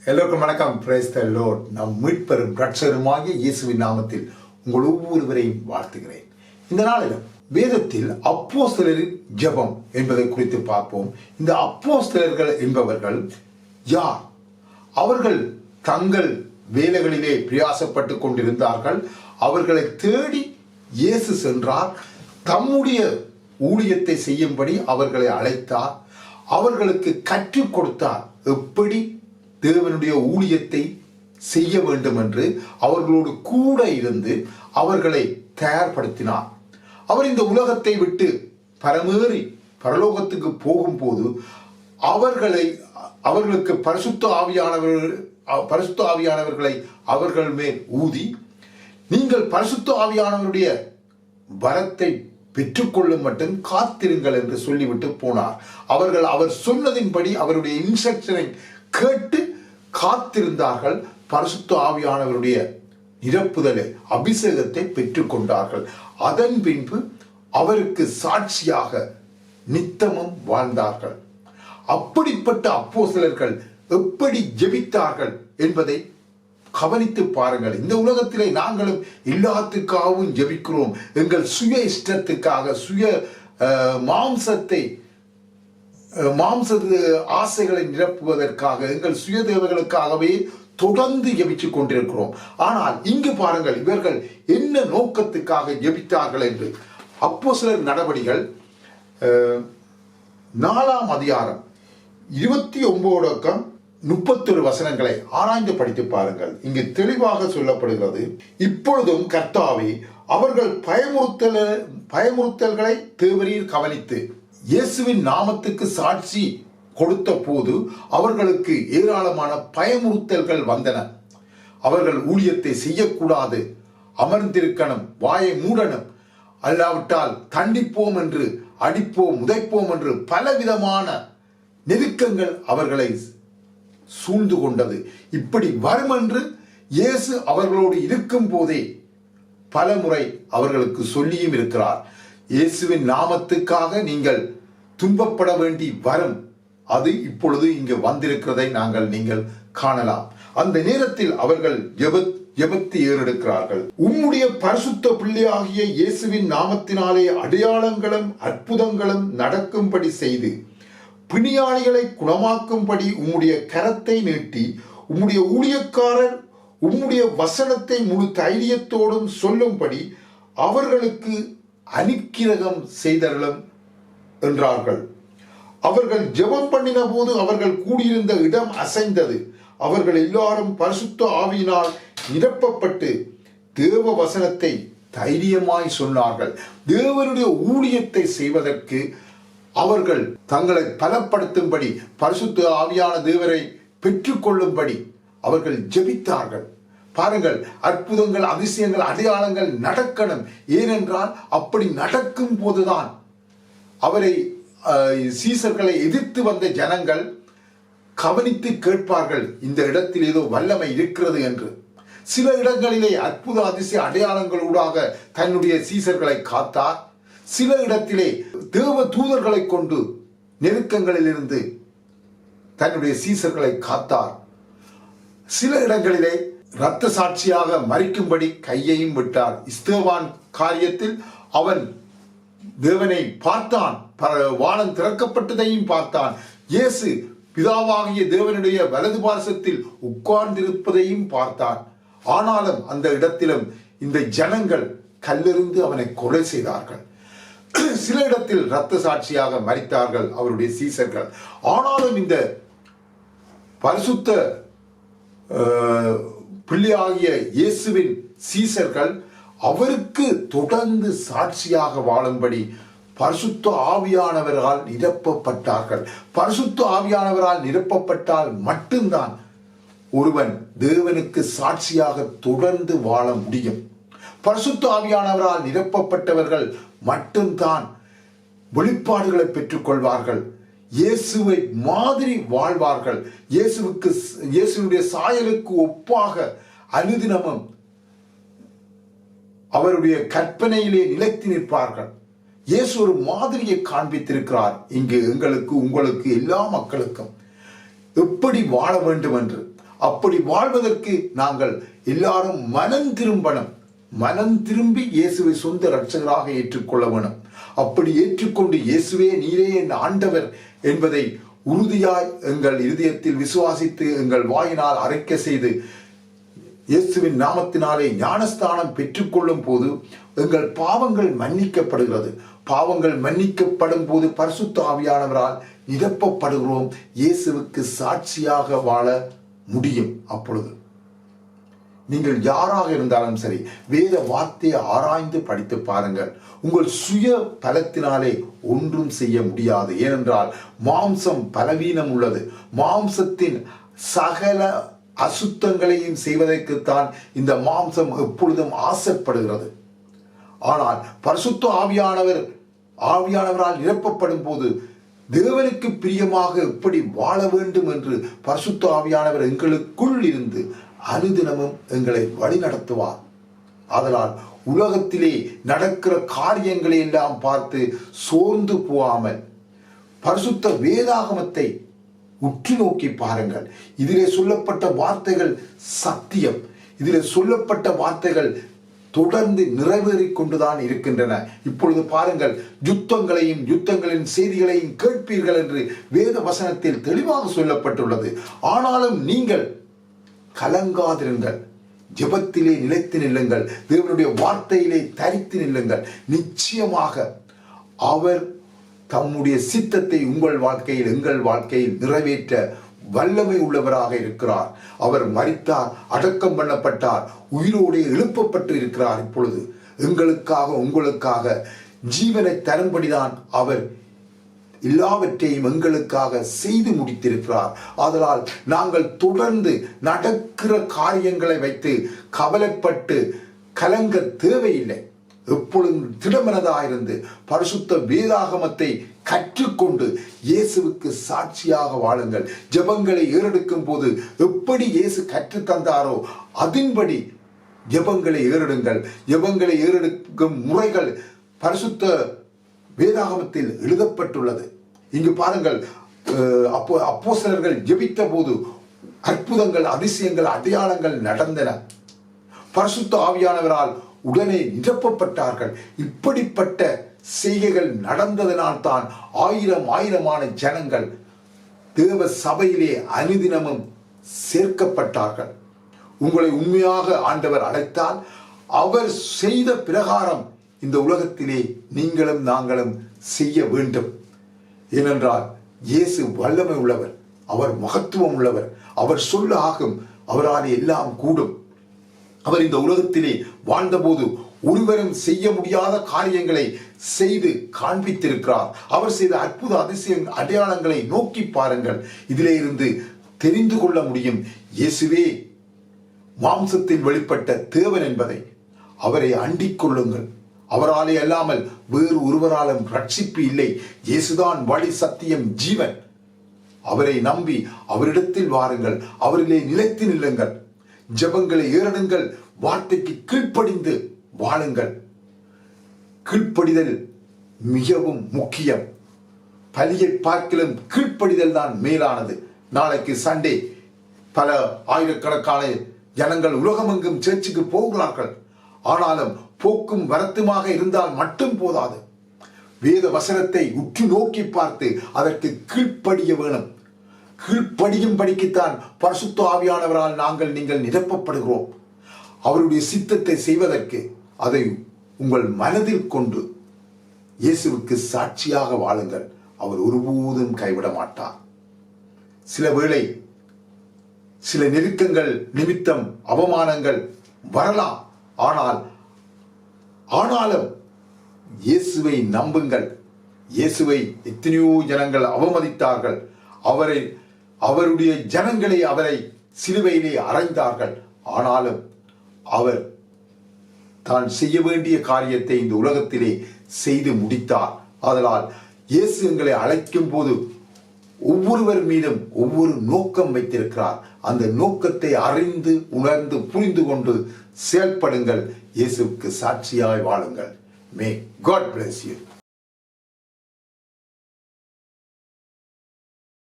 எல்லோருக்கும் வணக்கம். Praise the Lord. நம் மீட்பெரும் இரட்சகருமாகிய இயேசுவின் நாமத்தில் உங்கள் ஒவ்வொருவரையும் வாழ்த்துகிறேன். இந்த நாளிலும் வேதத்தில் அப்போஸ்தலரின் ஜெபம் என்பதை குறித்து பார்ப்போம். இந்த அப்போஸ்தலர்கள் என்பவர்கள் யார்? அவர்கள் தங்கள் வேலைகளிலே பிரயாசப்பட்டு கொண்டிருந்தார்கள். அவர்களை தேடி இயேசு சென்றார். தம்முடைய ஊழியத்தை செய்யும்படி அவர்களை அழைத்தார். அவர்களுக்கு கற்றுக் கொடுத்தார் எப்படி தேவனுடைய ஊழியத்தை செய்ய வேண்டும் என்று. அவர்களோடு கூட இருந்து அவர்களை தயார்படுத்தினார். அவர் இந்த உலகத்தை விட்டு பரமேறி பரலோகத்துக்கு போகும்போது அவர்களுக்கு பரிசுத்த ஆவியானவர்களை அவர்கள் மேல் ஊதி, நீங்கள் பரிசுத்த ஆவியானவருடைய வரத்தை பெற்றுக்கொள்ளும் மட்டும் காத்திருங்கள் என்று சொல்லிவிட்டு போனார். அவர் சொன்னதின்படி அவருடைய இன்ஸ்ட்ரக்ஷனை கேட்டு காத்திருந்தார்கள். பரிசுத்த ஆவியானவருடைய நிரப்புதலை அபிஷேகத்தை பெற்றுக்கொண்டார்கள். அதன் பின்பு அவருக்கு சாட்சியாக நித்தமும் வாழ்ந்தார்கள். அப்படிப்பட்ட அப்போஸ்தலர்கள் எப்படி ஜெபித்தார்கள் என்பதை கவனித்து பாருங்கள். இந்த உலகத்திலே நாங்களும் எல்லாத்துக்காகவும் ஜெபிக்கிறோம். எங்கள் சுய இஷ்டத்துக்காக, சுய மாம்ச ஆசைகளை நிரப்புவதற்காக, எங்கள் சுய தேவைகளுக்காகவே தொடர்ந்து ஜெபித்துக் கொண்டிருக்கிறோம். ஆனால் இங்கு பாருங்கள், இவர்கள் என்ன நோக்கத்துக்காக ஜெபித்தார்கள் என்று. அப்போஸ்தலர் நடபடிகள் 4ஆம் அதிகாரம் 29-31 வசனங்களை ஆராய்ந்து படித்து பாருங்கள். இங்கு தெளிவாக சொல்லப்படுகிறது. இப்பொழுதும் கர்த்தாவே, அவர்கள் பயமுறுத்தல்களை தேவரீர் கவனித்து இயேசுவின் நாமத்துக்கு சாட்சி கொடுத்த போது அவர்களுக்கு ஏராளமான பயமுறுத்தல்கள் வந்தன. அவர்கள் ஊழியத்தை செய்யக்கூடாது, அமர்ந்திருக்கணும், வாயை மூடணும், அல்லாவிட்டால் தண்டிப்போம் என்று, அடிப்போம், உதைப்போம் என்று பலவிதமான நெருக்கங்கள் அவர்களை சூழ்ந்து கொண்டது. இப்படி வரும் என்று இயேசு அவர்களோடு இருக்கும் போதே பலமுறை அவர்களுக்கு சொல்லியும் இருக்கிறார். இயேசுவின் நாமத்துக்காக நீங்கள் துன்பப்பட வேண்டி வரும். அது இப்பொழுது இங்கு வந்திருக்கிறதை நீங்கள் காணலாம். அந்த நேரத்தில் அவர்கள் ஜெபத்தை ஏறெடுக்கிறார்கள். உம்முடைய பரிசுத்த பிள்ளையாகிய இயேசுவின் நாமத்தினாலே அடையாளங்களும் அற்புதங்களும் நடக்கும்படி செய்து, பிணியாளிகளை குணமாக்கும்படி உம்முடைய கரத்தை நீட்டி, உம்முடைய ஊழியக்காரர் உம்முடைய வசனத்தை முழு தைரியத்தோடும் சொல்லும்படி அவர்களுக்கு அனுக்கிரகம் செய்தருளும் என்றார்கள். அவர்கள் ஜெபம் பண்ணின போது அவர்கள் கூடியிருந்த இடம் அசைந்தது. அவர்கள் எல்லாரும் பரிசுத்த ஆவியினால் நிரப்பப்பட்டு தேவ வசனத்தை தைரியமாய் சொன்னார்கள். தேவனுடைய ஊழியத்தை செய்வதற்கு அவர்கள் தங்களை பலப்படுத்தும்படி, பரிசுத்த ஆவியான தேவரை பெற்றுக்கொள்ளும்படி அவர்கள் ஜெபித்தார்கள். பாருங்கள், அற்புதங்கள், அதிசயங்கள், அடையாளங்கள் நடக்கணும். ஏனென்றால் அப்படி நடக்கும் போதுதான் சீசர்களை எதிர்த்து வந்த ஜனங்கள் கவனித்து கேட்பார்கள், இந்த இடத்தில் ஏதோ வல்லமை இருக்கிறது என்று. சில இடங்களிலே அற்புத அதிசய அடையாளங்களூடாக தன்னுடைய சீசர்களை காத்தார். சில இடத்திலே தேவ தூதர்களை கொண்டு நெருக்கங்களிலிருந்து தன்னுடைய சீசர்களை காத்தார். சில இடங்களிலே இரத்த சாட்சியாக மரிக்கும்படி கையையும் விட்டார். ஸ்தேவான் காரியத்தில் அவன் தேவனை பார்த்தான், வானம் திறக்கப்பட்டதையும் பார்த்தான். இயேசு பிதாவாகிய தேவனுடைய வலது பார்சத்தில் உட்கார்ந்திருப்பதையும் பார்த்தான். ஆனாலும் அந்த இடத்திலும் இந்த ஜனங்கள் கல்லெறிந்து அவனை கொலை செய்தார்கள். சில இடத்தில் இரத்த சாட்சியாக மரித்தார்கள் அவருடைய சீசர்கள். ஆனாலும் இந்த பரிசுத்த பிள்ளையாகிய இயேசுவின் சீசர்கள் அவருக்கு தொடர்ந்து சாட்சியாக வாழும்படி பரிசுத்த ஆவியானவரால் நிரப்பப்பட்டார்கள். பரிசுத்த ஆவியானவரால் நிரப்பப்பட்டால் மட்டும்தான் ஒருவன் தேவனுக்கு சாட்சியாக தொடர்ந்து வாழ முடியும். பரிசுத்த ஆவியானவரால் நிரப்பப்பட்டவர்கள் மட்டும்தான் வெளிப்பாடுகளை பெற்றுக்கொள்வார்கள். இயேசுவை மாதிரி வாழ்வார்கள். இயேசுடைய சாயலுக்கு ஒப்பாக அனுதினமும் அவருடைய கற்பனையிலே நிலைத்து நிற்பார்கள். இயேசு ஒரு மாதிரியை காண்பித்திருக்கிறார் இங்கு எங்களுக்கு, உங்களுக்கு, எல்லா மக்களுக்கும் எப்படி வாழ வேண்டும் என்று. அப்படி வாழ்வதற்கு நாங்கள் எல்லாரும் மனம் திரும்பணும். மனம் திரும்பி இயேசுவை சொந்த இரட்சகராக ஏற்றுக்கொள்ள வேணும். அப்படி ஏற்றுக்கொண்டு இயேசுவே நீரே என் ஆண்டவர் என்பதை உறுதியாய் எங்கள் இருதயத்தில் விசுவாசித்து எங்கள் வாயினால் அறிக்கை செய்து இயேசுவின் நாமத்தினாலே ஞானஸ்தானம் பெற்றுக்கொள்ளும் போது எங்கள் பாவங்கள் மன்னிக்கப்படுகிறது. பாவங்கள் மன்னிக்கப்படும் போது பரிசுத்த ஆவியானவரால் நிரப்பப்படுகிறோம். இயேசுவுக்கு சாட்சியாக வாழ முடியும். அப்பொழுது நீங்கள் யாராக இருந்தாலும் சரி, வேத வார்த்தையை ஆராய்ந்து படித்து பாருங்கள். உங்கள் சுய பலத்தினாலே ஒன்றும் செய்ய முடியாது. ஏனென்றால் மாம்சம் பலவீனம் உள்ளது. மாம்சத்தின் சகல அசுத்தங்களையும் செய்வதற்குத்தான் இந்த மாம்சம் எப்பொழுதும் ஆசைப்படுகிறது. ஆனால் பரிசுத்த ஆவியானவரால் நிரப்பப்படும் போது தேவனுக்கு பிரியமாக எப்படி வாழ வேண்டும் என்று பரிசுத்த ஆவியானவர் எங்களுக்குள் இருந்து அனுதினமும் எங்களை வழி நடத்துவார். ஆதலால் உலகத்திலே நடக்கிற காரியங்களை எல்லாம் பார்த்து சோர்ந்து போகாமல் பரிசுத்த வேதாகமத்தை உற்று நோக்கி பாருங்கள். இதிலே சொல்லப்பட்ட வார்த்தைகள் சத்தியம். இதிலே சொல்லப்பட்ட வார்த்தைகள் தொடர்ந்து நிறைவேறிக் கொண்டுதான் இருக்கின்றன. இப்பொழுது பாருங்கள், யுத்தங்களின் செய்திகளையும் கேட்பீர்கள் என்று வேத வசனத்தில் தெளிவாக சொல்லப்பட்டுள்ளது. ஆனாலும் நீங்கள் கலங்காதிருங்கள், ஜெபத்திலே நிலைத்து நில்லுங்கள், தேவனுடைய வார்த்தையிலே தரித்து நில்லுங்கள். நிச்சயமாக அவர் தம்முடைய சித்தத்தை உங்கள் வாழ்க்கையில் எங்கள் வாழ்க்கையில் நிறைவேற்ற வல்லமை உள்ளவராக இருக்கிறார். அவர் மரித்தார், அடக்கம் பண்ணப்பட்டார், உயிரோடு எழுப்பப்பட்டு இருக்கிறார். இப்பொழுது எங்களுக்காக உங்களுக்காக ஜீவனை தரும்படிதான் அவர் எல்லாவற்றையும் எங்களுக்காக செய்து முடித்திருக்கிறார். ஆதலால் நாங்கள் தொடர்ந்து நடக்கிற காரியங்களை வைத்து கவலைப்பட்டு கலங்க தேவையில்லை. எப்பொழுதும் திடமனதாயிருந்து பரிசுத்த வேதாகமத்தை கற்றுக்கொண்டு இயேசுவுக்கு சாட்சியாக வாழுங்கள். ஜெபங்களை ஏறெடுக்கும் போது எப்படி இயேசு கற்று தந்தாரோ அதன்படி ஜெபங்களை ஏறெடுங்கள். ஜெபங்களை ஏறெடுக்கும் முறைகள் பரிசுத்த வேதாகமத்தில் எழுதப்பட்டுள்ளது. இங்கு பாருங்கள், அப்போஸ்தலர்கள் ஜெபித்த போது அற்புதங்கள், அதிசயங்கள், அடையாளங்கள் நடந்தன. பரிசுத்த ஆவியானவரால் உடனே நிரப்பப்பட்டார்கள். இப்படிப்பட்ட செய்கைகள் நடந்ததனால் தான் ஆயிரமான ஜனங்கள் தேவ சபையிலே அனுதினமும் சேர்க்கப்பட்டார்கள். உங்களை உண்மையாக ஆண்டவர் அழைத்தால் அவர் செய்த பிரகாரம் இந்த உலகத்திலே நீங்களும் நாங்களும் செய்ய வேண்டும். ஏனென்றால் இயேசு வல்லமை உள்ளவர், அவர் மகத்துவம் உள்ளவர், அவர் சொல்ல ஆகும், அவரால் எல்லாம் கூடும். அவர் இந்த உலகத்திலே வாழ்ந்தபோது ஒருவரும் செய்ய முடியாத காரியங்களை செய்து காண்பித்திருக்கிறார். அவர் செய்த அற்புத அதிசய அடையாளங்களை நோக்கி பாருங்கள். இதிலே இருந்து தெரிந்து கொள்ள முடியும் இயேசுவே மாம்சத்தில் வெளிப்பட்ட தேவன் என்பதை. அவரை அண்டிக் கொள்ளுங்கள். அவராலே அல்லாமல் வேறு ஒருவராலும் ரட்சிப்பு இல்லை. இயேசுதான் வழி, சத்தியம், ஜீவன். அவரை நம்பி அவரிடத்தில் வாருங்கள், அவரிலே நிலைத்து நில்லுங்கள், ஜெபங்களை ஏறெடுங்கள், வார்த்தைக்கு கீழ்ப்படிந்து வாழுங்கள். கீழ்ப்படிதல் மிகவும் முக்கியம். பலியை பார்க்கிலும் கீழ்ப்படிதல் தான் மேலானது. நாளைக்கு சண்டே பல ஆயிரக்கணக்கான ஜனங்கள் உலகமெங்கும் சர்ச்சுக்கு போகிறார்கள். ஆனாலும் போக்கும் வரத்துமாக இருந்தால் மட்டும் போதாது. வேத வசனத்தை உற்று நோக்கி பார்த்து அதற்கு கீழ்ப்படிய வேணும். கீழ்ப்படியும் படிக்குத்தான் பரிசுத்த ஆவியானவரால் நீங்கள் நிரப்பப்படுகிறோம். அவருடைய சித்தத்தை செய்வதற்கு அதை உங்கள் மனதில் கொண்டு இயேசுவுக்கு சாட்சியாக வாழுங்கள். அவர் ஒருபோதும் கைவிட மாட்டார். சில வேளை சில நெருக்கங்கள் நிமித்தம் அவமானங்கள் வரலாம். ஆனாலும் இயேசுவை நம்புங்கள். இயேசுவை எத்தனையோ ஜனங்கள் அவமதித்தார்கள். அவருடைய ஜனங்களை அவரை சிலுவையிலே அறைந்தார்கள். ஆனாலும் அவர் தான் செய்ய வேண்டிய காரியத்தை இந்த உலகத்திலே செய்து முடித்தார். ஆதலால் இயேசு எங்களை அழைக்கும் போது ஒவ்வொருவர் மீதும் ஒவ்வொரு நோக்கம் வைத்திருக்கிறார். அந்த நோக்கத்தை அறிந்து உணர்ந்து புரிந்து கொண்டு செயல்படுங்கள். இயேசுவுக்கு சாட்சியாய் வாழுங்கள். May God bless you.